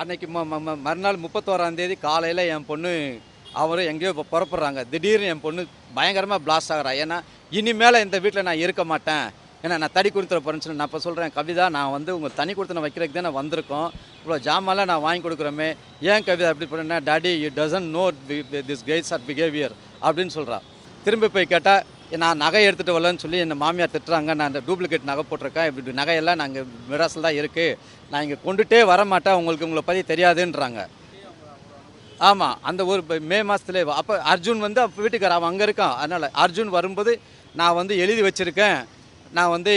அன்னைக்கு மறுநாள் 31ஆம் தேதி காலையில் என் பொண்ணு அவரும் எங்கேயோ புறப்படுறாங்க. திடீர்னு என் பொண்ணு பயங்கரமாக பிளாஸ்ட் ஆகிறா. ஏன்னா இனிமேல் இந்த வீட்டில் நான் இருக்க மாட்டேன், ஏன்னா நான் தனி கொடுத்துட போகிறேன்னு சொல்லி நான் இப்போ சொல்கிறேன், கவிதா நான் வந்து உங்கள் தனி கொடுத்து வைக்கிறதுக்கு தான் நான் வந்திருக்கோம், இவ்வளோ ஜாமான்லாம் நான் வாங்கி கொடுக்குறோமே, ஏன் கவிதா அப்படி பண்ணேன், daddy you doesn't know this guys are behaviour அப்படின்னு சொல்கிறா. திரும்பி போய் கேட்டால் நான் நகை எடுத்துகிட்டு வரலன்னு சொல்லி என் மாமியார் திட்டுறாங்க, நான் அந்த டூப்ளிகேட் நகை போட்டிருக்கேன், இப்படி நகையெல்லாம் நாங்கள் மிராசில் தான் இருக்குது, நான் இங்கே கொண்டுட்டே வர மாட்டேன், உங்களை பற்றி தெரியாதுன்றாங்க. ஆமாம், அந்த ஒரு மே மாதத்துலேயே அப்போ அர்ஜுன் வந்து அப்போ வீட்டுக்கார அவன் அங்கே இருக்கான். அதனால் அர்ஜுன் வரும்போது நான் வந்து எழுதி வச்சுருக்கேன், நான் வந்து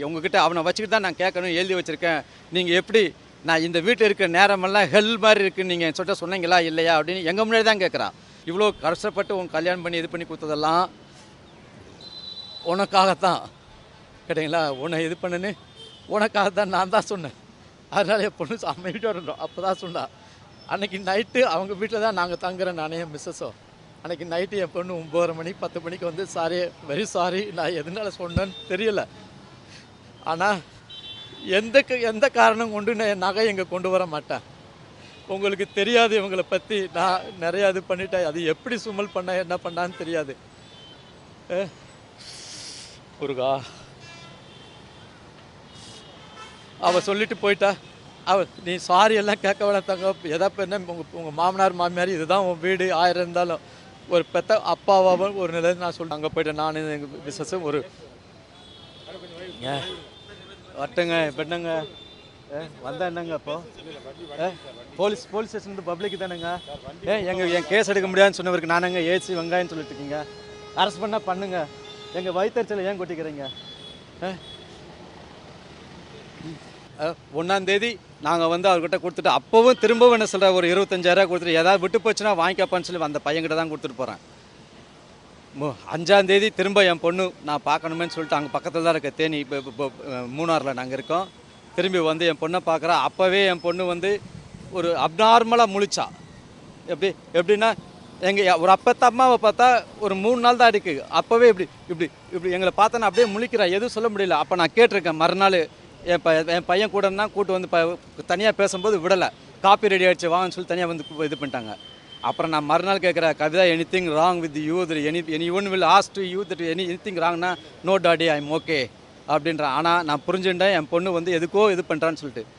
உங்ககிட்ட அவனை வச்சுக்கிட்டு தான் நான் கேட்கணும், எழுதி வச்சுருக்கேன், நீங்கள் எப்படி நான் இந்த வீட்டில் இருக்கிற நேரமெல்லாம் ஹெல் மாதிரி இருக்குன்னு நீங்கள் சொல்லிட்டு சொன்னீங்களா இல்லையா அப்படின்னு எங்கள் முன்னாடி தான் கேட்குறான். இவ்வளோ கஷ்டப்பட்டு உங்க கல்யாணம் பண்ணி இது பண்ணி கொடுத்ததெல்லாம் உனக்காகத்தான் கேட்டிங்களா, உன்னை இது பண்ணுன்னு உனக்காகத்தான் நான் தான் சொன்னேன். அதனால் என் பொண்ணு அமைதிட்டு வரணும் அப்போ தான் சொன்னா. அன்றைக்கி நைட்டு அவங்க வீட்டில் தான் நாங்கள் தங்குறேன், நானே என் மிஸ்ஸஸோ. அன்றைக்கி நைட்டு என் பொண்ணு 9:30 மணி 10 மணிக்கு வந்து சாரி வெரி சாரி, நான் எதனால சொன்னேன்னு தெரியல, ஆனால் எந்த காரணம் கொண்டு நான் என் நகை இங்கே கொண்டு வர மாட்டேன், உங்களுக்கு தெரியாது இவங்களை பற்றி, நான் நிறையா இது பண்ணிட்டேன், அது எப்படி சுமல் பண்ண என்ன பண்ணான்னு தெரியாது. முருகா அவள் சொல்லிட்டு போயிட்டா. நீ சாரி எல்லாம் கேட்க வேணாம் தங்க, எதாவது என்ன உங்கள் மாமனார் மாமியார் இதுதான் உன் வீடு, 1000 இருந்தாலும் ஒரு பெத்த அப்பாவாக ஒரு நிலை நான் சொல்லிட்டு அங்கே போயிட்டேன். நான் எங்கள் பிஸ்னஸும் ஒரு வட்டுங்க இப்போ என்னங்க வந்தா என்னங்க இப்போ போலீஸ் ஸ்டேஷன் பப்ளிக் தானேங்க. என் கேஸ் எடுக்க முடியாதுன்னு சொன்னவருக்கு நானுங்க ஏசி வெங்காயம்னு சொல்லிட்டு இருக்கீங்க, அரெஸ்ட் பண்ணால் பண்ணுங்க, எங்கள் வயிற்றுச்சலை ஏன் கொட்டிக்கிறீங்க. 1ஆம் தேதி நாங்கள் வந்து அவர்கிட்ட கொடுத்துட்டு அப்போவும் திரும்பவும் என்ன சொல்கிற ஒரு 25,000 கொடுத்துட்டு ஏதாவது விட்டு போச்சுன்னா வாங்கிக்கப்பான்னு சொல்லி அந்த பையன்கிட்ட தான் கொடுத்துட்டு போகிறேன். 5ஆம் தேதி திரும்ப என் பொண்ணு நான் பார்க்கணுமேன்னு சொல்லிட்டு அங்கே பக்கத்தில் தான் இருக்க தேனி, இப்போ மூணாரில் நாங்கள் இருக்கோம், திரும்பி வந்து என் பொண்ணை பார்க்குறா. அப்போவே என் பொண்ணு வந்து ஒரு அப்நார்மலாக முழிச்சா. எப்படின்னா எங்கள் ஒரு அப்பத்த அம்மாவை பார்த்தா ஒரு 3 நாள் தான் இருக்குது, அப்போவே இப்படி எங்களை பார்த்தோன்னா அப்படியே முழிக்கிறா, எதுவும் சொல்ல முடியல. அப்போ நான் கேட்டிருக்கேன், மறுநாள் என் பையன் கூட தான் கூட்டு வந்து தனியாக பேசும்போது விடலை, காப்பி ரெடி ஆகிடுச்சு வாங்கன்னு சொல்லி தனியாக வந்து இது பண்ணிட்டாங்க. அப்புறம் நான் மறுநாள் கேட்குறேன், Kavitha anything wrong with you, any one will ask to you that anything ராங்னா no daddy I am okay அப்படின்றான். ஆனால் நான் புரிஞ்சுட்டேன் என் பொண்ணு வந்து எதுக்கோ இது பண்ணுறான்னு சொல்லிட்டு.